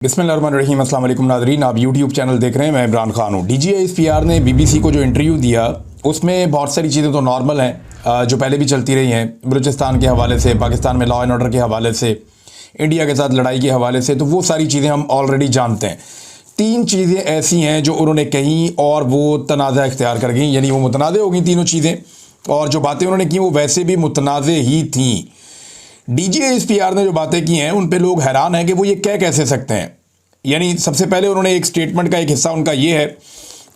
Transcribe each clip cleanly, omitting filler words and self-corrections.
बिस्मिल्लाहिर्रहमानिर्रहीम, अस्सलाम वालेकुम नाज़रीन। आप यूट्यूब चैनल देख रहे हैं, मैं इमरान खान हूँ। DGISPR ने BBC को जो इंटरव्यू दिया उसमें बहुत सारी चीज़ें तो नॉर्मल हैं जो पहले भी चलती रही हैं, बलूचिस्तान के हवाले से, पाकिस्तान में लॉ एंड ऑर्डर के हवाले से, इंडिया के साथ लड़ाई के हवाले से, तो वो सारी चीज़ें हम ऑलरेडी जानते हैं। तीन चीज़ें ऐसी हैं जो उन्होंने कहीं और वो तनाज़ा इख्तियार कर गई, यानी वो मुतनाज़े हो गई तीनों चीज़ें, और जो बातें उन्होंने की वो वैसे भी मुतनाज़े ही थीं। DGISPR ने जो बातें की हैं उन पे लोग हैरान हैं कि वो ये कह कैसे सकते हैं। यानी सबसे पहले उन्होंने एक स्टेटमेंट का एक हिस्सा उनका ये है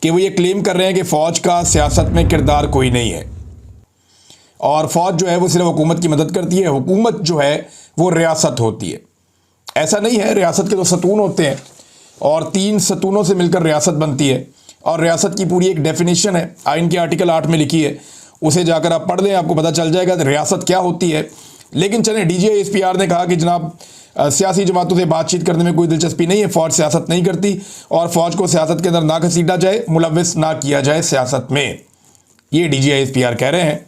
कि वो ये क्लेम कर रहे हैं कि फ़ौज का सियासत में किरदार कोई नहीं है और फ़ौज जो है वो सिर्फ हुकूमत की मदद करती है, हुकूमत जो है वो रियासत होती है। ऐसा नहीं है, रियासत के तो सतून होते हैं और 3 सतूनों से मिलकर रियासत बनती है, और रियासत की पूरी एक डेफिनेशन है, आइन के आर्टिकल 8 में लिखी है, उसे जाकर आप पढ़ लें, आपको पता चल जाएगा रियासत क्या होती है। लेकिन चलें, DGISPR ने कहा कि जनाब सियासी जमातों से बातचीत करने में कोई दिलचस्पी नहीं है, फ़ौज सियासत नहीं करती और फ़ौज को सियासत के अंदर ना घसीटा जाए, मुलव्विस ना किया जाए सियासत में, ये DGISPR कह रहे हैं।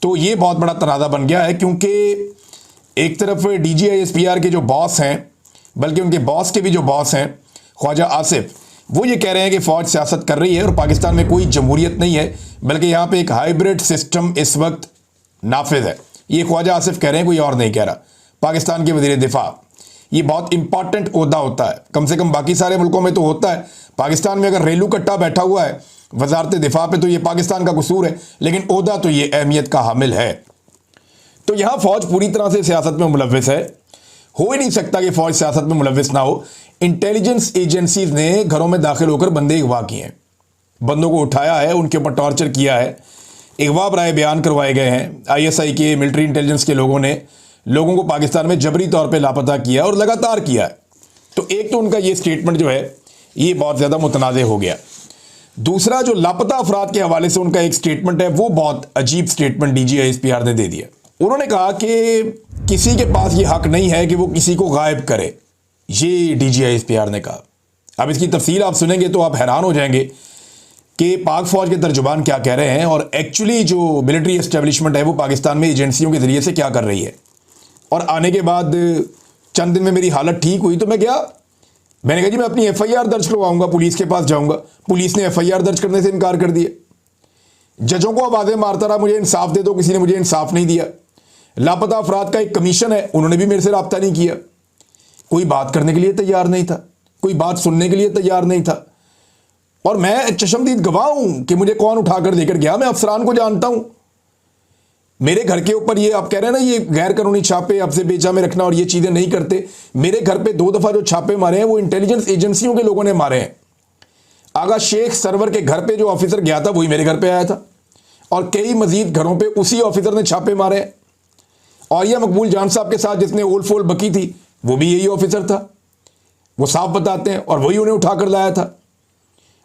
तो ये बहुत बड़ा तनाज़ा बन गया है, क्योंकि एक तरफ DGISPR के जो बॉस हैं, बल्कि उनके बॉस के भी जो बॉस हैं ख्वाजा आसिफ, वो ये कह रहे हैं कि फ़ौज सियासत कर रही है और पाकिस्तान में कोई जमहूरियत नहीं है, बल्कि यहाँ पे एक हाइब्रिड सिस्टम इस वक्त नाफिज है। ये ख्वाजा आसिफ कह रहे हैं, कोई और नहीं कह रहा। पाकिस्तान के वज़ीर दिफा, ये बहुत इंपॉर्टेंट ओहदा होता है, कम से कम बाकी सारे मुल्कों में तो होता है, पाकिस्तान में अगर रेलू कट्टा बैठा हुआ है वजारत दिफा पे तो ये पाकिस्तान का कसूर है, लेकिन ओहदा तो ये अहमियत का हामिल है। तो यहाँ फ़ौज पूरी तरह से सियासत में मुलव्विस है, हो ही नहीं सकता कि फ़ौज सियासत में मुलव्विस ना हो। इंटेलिजेंस एजेंसीज ने घरों में दाखिल होकर बंदे अगवा किए हैं, बंदों को उठाया है, उनके ऊपर टॉर्चर किया है, अगवा बराए बयान करवाए गए हैं। ISI के मिलिट्री इंटेलिजेंस के लोगों ने लोगों को पाकिस्तान में जबरी तौर पे लापता किया और लगातार किया है। तो एक तो उनका ये स्टेटमेंट जो है ये बहुत ज़्यादा मुतनाज़े हो गया। दूसरा, जो लापता अफराद के हवाले से उनका एक स्टेटमेंट है, वो बहुत अजीब स्टेटमेंट DGISPR ने दे दिया। उन्होंने कहा कि किसी के पास ये हक नहीं है कि वो किसी को गायब करे, ये DGISPR ने कहा। अब इसकी तफसील आप सुनेंगे तो आप हैरान हो जाएंगे कि पाक फ़ौज के तर्जुबान क्या कह रहे हैं और एक्चुअली जो मिलिट्री एस्टेब्लिशमेंट है वो पाकिस्तान में एजेंसियों के ज़रिए से क्या कर रही है। और आने के बाद चंद दिन में मेरी हालत ठीक हुई तो मैं गया, मैंने कहा जी मैं अपनी FIR दर्ज करवाऊंगा, पुलिस के पास जाऊंगा। पुलिस ने FIR दर्ज करने से इनकार कर दिया। जजों को आवाज़ें मारता रहा, मुझे इंसाफ दे दो, किसी ने मुझे इंसाफ नहीं दिया। लापता अफराद का एक कमीशन है, उन्होंने भी मेरे से रब्ता नहीं किया। कोई बात करने के लिए तैयार नहीं था, कोई बात सुनने के लिए तैयार नहीं था। और मैं चशमदीद गवाह हूं कि मुझे कौन उठाकर लेकर गया, मैं अफसरान को जानता हूं। मेरे घर के ऊपर ये आप कह रहे हैं ना, ये गैर कानूनी छापे, आपसे बेचा में रखना और ये चीज़ें नहीं करते। मेरे घर पे 2 दफ़ा जो छापे मारे हैं वो इंटेलिजेंस एजेंसियों के लोगों ने मारे हैं। आगा शेख सरवर के घर पे जो ऑफिसर गया था वही मेरे घर पे आया था, और कई मजीद घरों पे उसी ऑफिसर ने छापे मारे हैं। और यह मकबूल जान साहब के साथ जिसने ओल फोल बकी थी वो भी यही ऑफिसर था, वो साफ बताते हैं, और वही उन्हें उठाकर लाया था।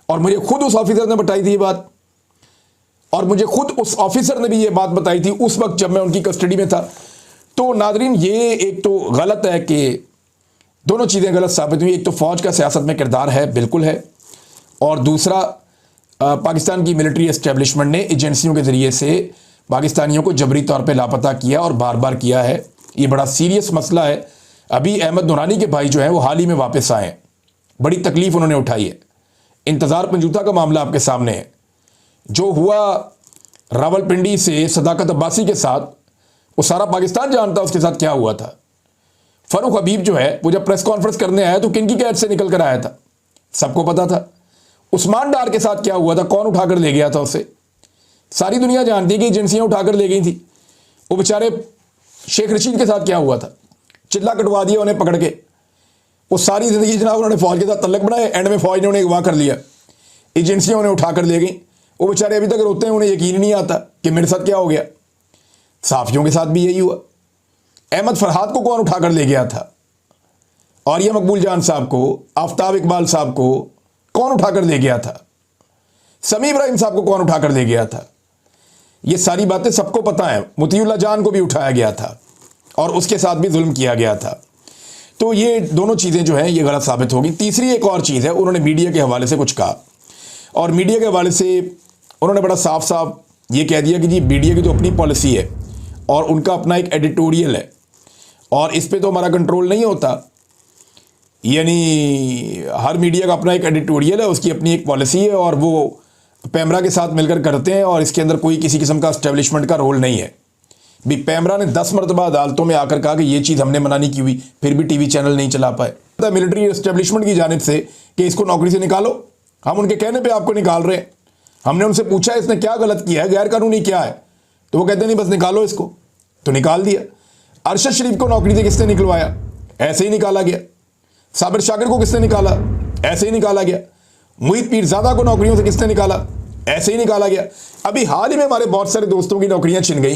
और मुझे खुद उस ऑफिसर ने बताई थी ये बात, और मुझे खुद उस ऑफिसर ने भी ये बात बताई थी उस वक्त जब मैं उनकी कस्टडी में था। तो नाजरीन, ये एक तो गलत है कि दोनों चीज़ें गलत साबित हुई। एक तो फ़ौज का सियासत में किरदार है, बिल्कुल है, और दूसरा पाकिस्तान की मिलिट्री एस्टेब्लिशमेंट ने एजेंसियों के ज़रिए से पाकिस्तानियों को जबरी तौर पर लापता किया और बार बार किया है। ये बड़ा सीरियस मसला है। अभी अहमद नूरानी के भाई जो हैं वो हाल ही में वापस आए हैं, बड़ी तकलीफ़ उन्होंने उठाई है। इंतज़ार पंजूता का मामला आपके सामने है, जो हुआ रावलपिंडी से सदाकत अब्बासी के साथ, वो सारा पाकिस्तान जानता है उसके साथ क्या हुआ था। फ़ारूक हबीब जो है वो जब प्रेस कॉन्फ्रेंस करने आया तो किनकी कैद से निकल कर आया था, सबको पता था। उस्मान डार के साथ क्या हुआ था, कौन उठाकर ले गया था उसे, सारी दुनिया जानती है कि एजेंसियां उठाकर ले गई थी। वो बेचारे शेख रशीद के साथ क्या हुआ था, चिल्ला कटवा दिया उन्हें पकड़ के। वो सारी ज़िंदगी जनाब उन्होंने फ़ौज के साथ तल्लक बनाए, एंड में फ़ौज ने उन्हें अगवा कर लिया, एजेंसियां उन्हें उठाकर ले गई। वो बेचारे अभी तक रोते हैं, उन्हें यकीन नहीं आता कि मेरे साथ क्या हो गया। साफियों के साथ भी यही हुआ। अहमद फरहाद को कौन उठाकर ले गया था, और यह मकबूल जान साहब को, आफ्ताब इकबाल साहब को कौन उठाकर ले गया था, समी इब्राहिम साहब को कौन उठाकर ले गया था, ये सारी बातें सबको पता है। मुतीउल्लाह जान को भी उठाया गया था और उसके साथ भी जुल्म किया गया था। तो ये दोनों चीज़ें जो हैं ये गलत साबित होगी। तीसरी एक और चीज़ है, उन्होंने मीडिया के हवाले से कुछ कहा, और मीडिया के हवाले से उन्होंने बड़ा साफ साफ ये कह दिया कि जी मीडिया की तो अपनी पॉलिसी है और उनका अपना एक एडिटोरियल है, और इस पे तो हमारा कंट्रोल नहीं होता। यानी हर मीडिया का अपना एक एडिटोरियल है, उसकी अपनी एक पॉलिसी है और वो पैमरा के साथ मिलकर करते हैं और इसके अंदर कोई किसी किस्म का एस्टेब्लिशमेंट का रोल नहीं है। भी पैमरा ने 10 मरतबा अदालतों में आकर कहा कि ये चीज़ हमने मना नहीं की हुई, फिर भी टीवी चैनल नहीं चला पाए। मिलिट्री एस्टेब्लिशमेंट की जानिब से कि इसको नौकरी से निकालो, हम उनके कहने पे आपको निकाल रहे हैं। हमने उनसे पूछा इसने क्या गलत किया है, गैर कानूनी क्या है, तो वो कहते नहीं बस निकालो इसको, तो निकाल दिया। अरशद शरीफ को नौकरी से किसने निकलवाया, ऐसे ही निकाला गया। साबिर शाकिर को किसने निकाला, ऐसे ही निकाला गया। मुहित पीरजादा को नौकरियों से किसने निकाला, ऐसे ही निकाला गया। अभी हाल ही में हमारे बहुत सारे दोस्तों की नौकरियां छिन गई।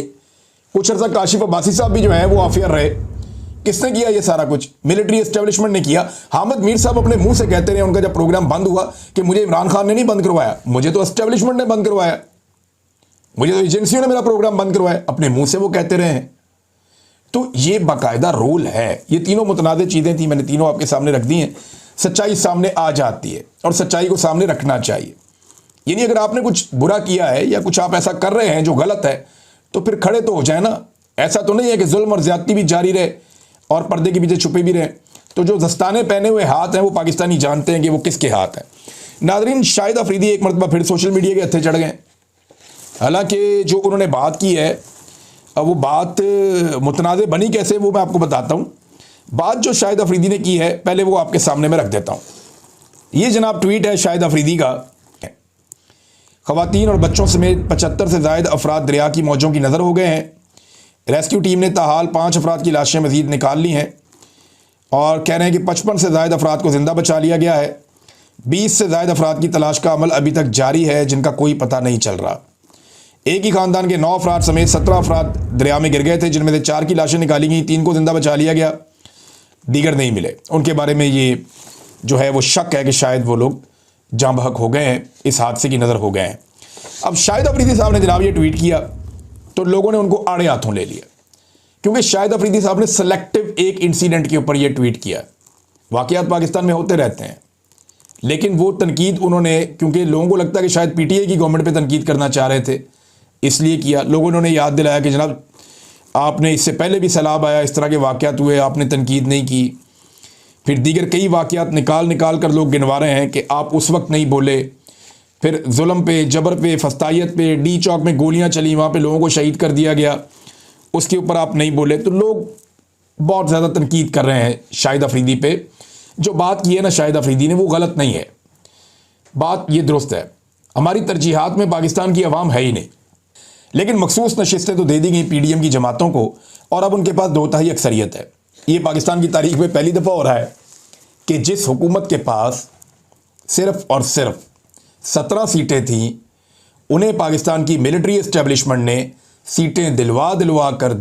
कुछ अर्सा काशिफ अब्बासी साहब भी जो है वो ऑफियर रहे। किसने किया ये सारा कुछ, मिलिट्री एस्टेब्लिशमेंट ने किया। हामिद मीर साहब अपने मुंह से कहते रहे उनका जब प्रोग्राम बंद हुआ कि मुझे इमरान खान ने नहीं बंद करवाया, मुझे तो एस्टेब्लिशमेंट ने बंद करवाया, मुझे तो एजेंसियों ने मेरा प्रोग्राम बंद करवाया, अपने मुंह से वो कहते रहे हैं। तो ये बाकायदा रोल है। ये तीनों मुतनाज़ चीज़ें थी, मैंने तीनों आपके सामने रख दी हैं। सच्चाई सामने आ जाती है और सच्चाई को सामने रखना चाहिए। यानी अगर आपने कुछ बुरा किया है या कुछ आप ऐसा कर रहे हैं जो गलत है, तो फिर खड़े तो हो जाए ना। ऐसा तो नहीं है कि जुल्म और ज्यादती भी जारी रहे और पर्दे के पीछे छुपे भी रहे। तो जो दस्ताने पहने हुए हाथ हैं वो पाकिस्तानी जानते हैं कि वो किसके हाथ हैं। नाज़रीन, शाहिद अफरीदी एक मरतबा फिर सोशल मीडिया के हत्थे चढ़ गए। हालांकि जो उन्होंने बात की है वो बात मुतनाज़े बनी कैसे, वो मैं आपको बताता हूँ। बात जो शाहिद अफरीदी ने की है पहले वो आपके सामने मैं रख देता हूँ। ये जनाब ट्वीट है शाहिद अफरीदी का। ख़वातीन और बच्चों समेत 75 से ज़ायद अफराद दरिया की मौजों की नज़र हो गए हैं। रेस्क्यू टीम ने ताहाल 5 अफराद की लाशें मज़ीद निकाल ली हैं और कह रहे हैं कि 55 से ज़ायद अफराद को ज़िंदा बचा लिया गया है। 20 से ज़ायद अफराद की तलाश का अमल अभी तक जारी है जिनका कोई पता नहीं चल रहा। एक ही ख़ानदान के 9 अफराद समेत 17 अफराद दरिया में गिर गए थे, जिनमें से 4 की लाशें निकाली गई, 3 को ज़िंदा बचा लिया गया, दीगर नहीं मिले। उनके बारे में ये जो है वो शक है कि शायद वो लोग जाँ बहक हो गए हैं, इस हादसे की नज़र हो गए हैं। अब शाहिद अफरीदी साहब ने जनाब ये ट्वीट किया तो लोगों ने उनको आड़े हाथों ले लिया, क्योंकि शाहिद अफरीदी साहब ने सेलेक्टिव एक इंसिडेंट के ऊपर ये ट्वीट किया। वाक़यात पाकिस्तान में होते रहते हैं, लेकिन वो तनकीद उन्होंने, क्योंकि लोगों को लगता है कि शायद पीटीआई की गवर्नमेंट पे तनकीद करना चाह रहे थे, इसलिए किया। लोगों ने उन्हें याद दिलाया कि जनाब आपने इससे पहले भी सैलाब आया, इस तरह के वाक़यात हुए, आपने तनकीद नहीं की। फिर दीगर कई वाक़यात निकाल कर लोग गिनवा रहे हैं कि आप उस वक्त नहीं बोले। फिर जुल्म पे, जबर पे, फस्तायत पे, डी चौक में गोलियां चली, वहाँ पे लोगों को शहीद कर दिया गया, उसके ऊपर आप नहीं बोले। तो लोग बहुत ज़्यादा तनकीद कर रहे हैं शाहिद अफरीदी पे। जो बात की है ना शाहिद अफरीदी ने, वो गलत नहीं है, बात ये दुरुस्त है। हमारी तरजीहात में पाकिस्तान की अवाम है ही नहीं, लेकिन मखसूस नशिस्तें तो दे दी गई पीडीएम की जमातों को और अब उनके पास 2/3 अक्सरियत है। ये पाकिस्तान की तारीख में पहली दफ़ा हो रहा है कि जिस हुकूमत के पास सिर्फ और सिर्फ 17 सीटें थीं, उन्हें पाकिस्तान की मिलिट्री एस्टेब्लिशमेंट ने सीटें दिलवा दिलवा कर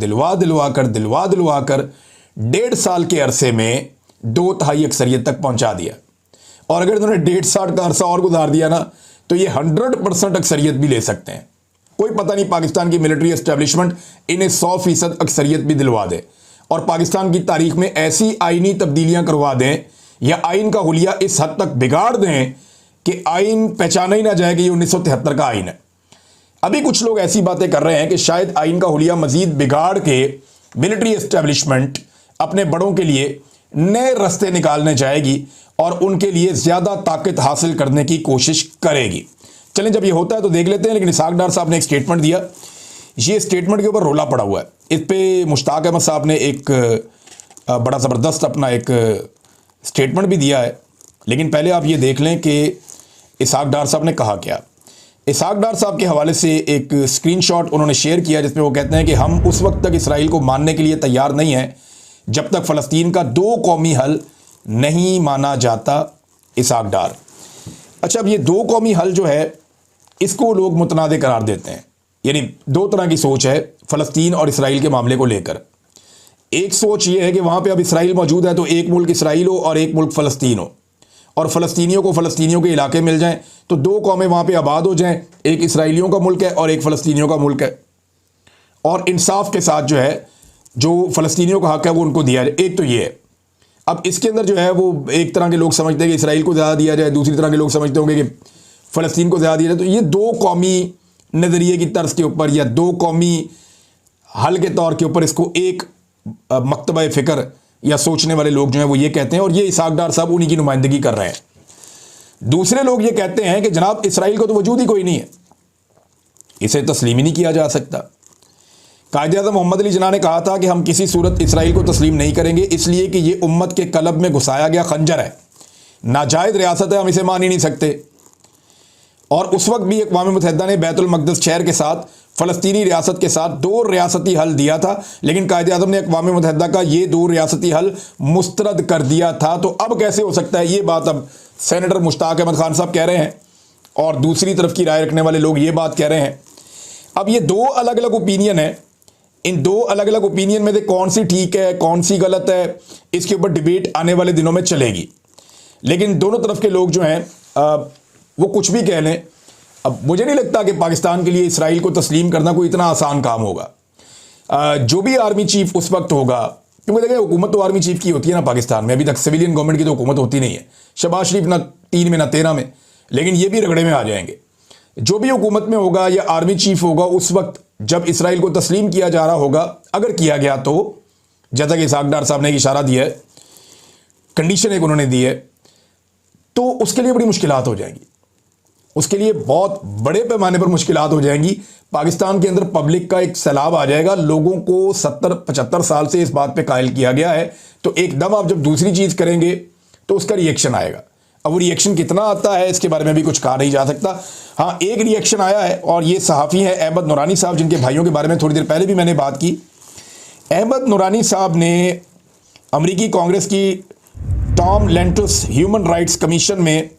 1.5 साल के अरसे में 2/3 अक्सरियत तक पहुंचा दिया। और अगर इन्होंने 1.5 साल का अरसा और गुजार दिया ना, तो ये 100% अक्सरियत भी ले सकते हैं। कोई पता नहीं, पाकिस्तान की मिलिट्री एस्टेब्लिशमेंट इन्हें 100% अक्सरियत भी दिलवा दे और पाकिस्तान की तारीख में ऐसी आइनी तब्दीलियां करवा दें या आइन का हुलिया इस हद तक बिगाड़ दें कि आइन पहचाना ही ना जाए कि ये 1973 का आइन है। अभी कुछ लोग ऐसी बातें कर रहे हैं कि शायद आइन का हुलिया मजीद बिगाड़ के मिलिट्री एस्टेब्लिशमेंट अपने बड़ों के लिए नए रास्ते निकालने जाएगी और उनके लिए ज़्यादा ताकत हासिल करने की कोशिश करेगी। चलें, जब ये होता है तो देख लेते हैं। लेकिन इसहाक डार साहब ने एक स्टेटमेंट दिया, ये स्टेटमेंट के ऊपर रोला पड़ा हुआ है। इस पर मुश्ताक अहमद साहब ने एक बड़ा ज़बरदस्त अपना एक स्टेटमेंट भी दिया है। लेकिन पहले आप ये देख लें कि इसहाक डार साहब ने कहा क्या। इसहाक डार साहब के हवाले से एक स्क्रीनशॉट उन्होंने शेयर किया जिसमें वो कहते हैं कि हम उस वक्त तक इसराइल को मानने के लिए तैयार नहीं हैं जब तक फ़लस्तीन का 2 कौमी हल नहीं माना जाता। इसहाक डार, अच्छा, अब ये 2 कौमी हल जो है इसको लोग मुतनाज़ करार देते हैं। यानी 2 तरह की सोच है फ़लस्तीन और इसराइल के मामले को लेकर। एक सोच ये है कि वहाँ पे अब इसराइल मौजूद है तो एक मुल्क इसराइल हो और एक मुल्क फ़लस्तीन हो, और फ़लस्तीनियों को फ़लस्तीनियों के इलाके मिल जाएं तो 2 कौमें वहाँ पे आबाद हो जाएं, एक इसराइलियों का मुल्क है और एक फ़लस्तीनियों का मुल्क है, और इंसाफ के साथ जो है जो फ़लस्तीनियों का हक़ है वो उनको दिया जाए। एक तो ये है। अब इसके अंदर जो है वो एक तरह के लोग समझते हैं कि इसराइल को ज़्यादा दिया जाए, दूसरी तरह के लोग समझते होंगे कि फ़लस्तीन को ज़्यादा दिया जाए। तो ये 2 कौमी नज़रिए की तर्ज के ऊपर या 2 कौमी हल के तौर के ऊपर इसको एक मकतबा फ़िक्र या सोचने वाले लोग जो हैं वो ये कहते हैं, और ये इसहाक डार साहब उन्हीं की नुमाइंदगी कर रहे हैं। दूसरे लोग ये कहते हैं कि जनाब इसराइल को तो वजूद ही कोई नहीं है, इसे तस्लीम ही नहीं किया जा सकता। कायद-ए-आज़म मोहम्मद अली जिन्ना ने कहा था कि हम किसी सूरत इसराइल को तस्लीम नहीं करेंगे, इसलिए कि ये उम्मत के कलब में घुसाया गया खंजर है, नाजायज़ रियासत है, हम इसे मान ही नहीं सकते। और उस वक्त भी अक़वाम मुत्तहिदा ने बैतुल मक़दस शहर के साथ फ़लस्तीनी रियासत के साथ 2 रियासती हल दिया था, लेकिन कायद-ए-आज़म ने अक़वाम मुत्तहिदा का ये 2 रियासती हल मुस्तरद कर दिया था। तो अब कैसे हो सकता है, ये बात अब सेनेटर मुश्ताक अहमद खान साहब कह रहे हैं, और दूसरी तरफ की राय रखने वाले लोग ये बात कह रहे हैं। अब ये 2 अलग अलग ओपिनियन है, इन 2 अलग अलग ओपिनियन में से कौन सी ठीक है कौन सी गलत है, इसके ऊपर डिबेट आने वाले दिनों में चलेगी। लेकिन दोनों तरफ के लोग जो हैं वो कुछ भी कह लें, अब मुझे नहीं लगता कि पाकिस्तान के लिए इसराइल को तस्लीम करना कोई इतना आसान काम होगा। जो भी आर्मी चीफ उस वक्त होगा, क्योंकि देखिए हुकूमत तो आर्मी चीफ की होती है ना पाकिस्तान में, अभी तक सिविलियन गवर्नमेंट की तो हुकूमत होती नहीं है। शहबाज शरीफ ना 3 में ना 13 में, लेकिन ये भी रगड़े में आ जाएंगे। जो भी हुकूमत में होगा या आर्मी चीफ होगा, उस वक्त जब इसराइल को तस्लीम किया जा रहा होगा, अगर किया गया तो जैसा कि इसहाक डार साहब ने एक इशारा दिया है, कंडीशन एक उन्होंने दी है, तो उसके लिए बड़ी मुश्किलात हो जाएंगी, उसके लिए बहुत बड़े पैमाने पर मुश्किलात हो जाएंगी। पाकिस्तान के अंदर पब्लिक का एक सैलाब आ जाएगा। लोगों को 70-75 साल से इस बात पे कायल किया गया है, तो एकदम आप जब दूसरी चीज़ करेंगे तो उसका रिएक्शन आएगा। अब वो रिएक्शन कितना आता है इसके बारे में भी कुछ कहा नहीं जा सकता। हाँ, एक रिएक्शन आया है, और ये सहाफ़ी हैं अहमद नूरानी साहब, जिनके भाइयों के बारे में थोड़ी देर पहले भी मैंने बात की। अहमद नूरानी साहब ने अमरीकी कांग्रेस की Tom Lantus human rights commission में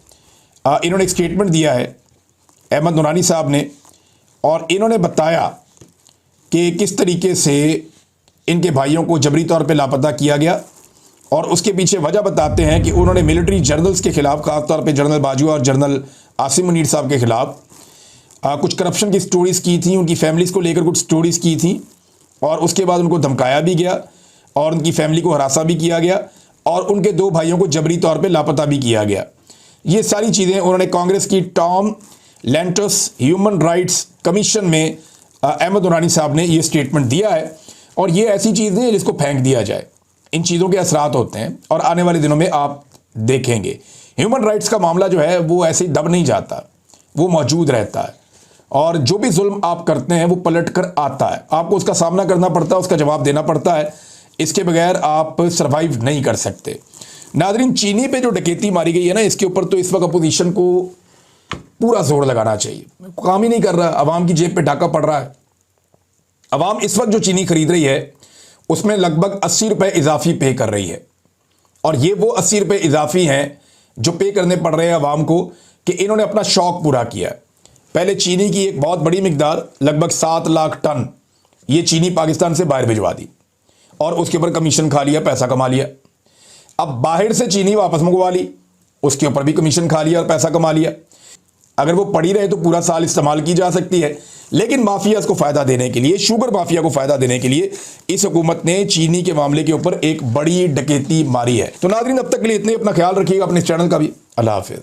इन्होंने एक स्टेटमेंट दिया है, अहमद नूरानी साहब ने, और इन्होंने बताया कि किस तरीके से इनके भाइयों को जबरी तौर पे लापता किया गया, और उसके पीछे वजह बताते हैं कि उन्होंने मिलिट्री जर्नल्स के ख़िलाफ़, ख़ासतौर पे जनरल बाजवा और जनरल आसिम मुनीर साहब के ख़िलाफ़ कुछ करप्शन की स्टोरीज़ की थी, उनकी फैमिलीज़ को लेकर कुछ स्टोरीज़ की थी, और उसके बाद उनको धमकाया भी गया और उनकी फैमिली को हरासा भी किया गया, और उनके 2 भाइयों को जबरी तौर पे लापता भी किया गया। ये सारी चीज़ें उन्होंने कांग्रेस की Tom Lantus human rights commission में अहमद नूरानी साहब ने ये स्टेटमेंट दिया है, और ये ऐसी चीज़ नहीं है जिसको फेंक दिया जाए। इन चीज़ों के असरात होते हैं, और आने वाले दिनों में आप देखेंगे ह्यूमन राइट्स का मामला जो है वो ऐसे ही दब नहीं जाता, वो मौजूद रहता है, और जो भी जुल्म आप करते हैं वो पलट कर आता है, आपको उसका सामना करना पड़ता है, उसका जवाब देना पड़ता है, इसके बगैर आप सर्वाइव नहीं कर सकते। नादरीन, चीनी पे जो डकैती मारी गई है ना, इसके ऊपर तो इस वक्त अपोजिशन को पूरा जोर लगाना चाहिए। काम ही नहीं कर रहा, अवाम की जेब पे डाका पड़ रहा है। अवाम इस वक्त जो चीनी खरीद रही है उसमें लगभग 80 रुपये इजाफी पे कर रही है, और ये वो 80 रुपये इजाफी हैं जो पे करने पड़ रहे हैं अवाम को, कि इन्होंने अपना शौक पूरा किया। पहले चीनी की एक बहुत बड़ी मिकदार, लगभग 7 लाख टन, ये चीनी पाकिस्तान से बाहर भिजवा दी, और उसके ऊपर कमीशन खा लिया, पैसा कमा लिया। अब बाहर से चीनी वापस मंगवा ली, उसके ऊपर भी कमीशन खा लिया और पैसा कमा लिया। अगर वो पड़ी रहे तो पूरा साल इस्तेमाल की जा सकती है, लेकिन माफिया को फ़ायदा देने के लिए, शुगर माफिया को फ़ायदा देने के लिए इस हुकूमत ने चीनी के मामले के ऊपर एक बड़ी डकैती मारी है। तो नाज़रीन, अब तक के लिए इतने, अपना ख्याल रखिएगा, अपने चैनल का भी। अल्लाह हाफिज़।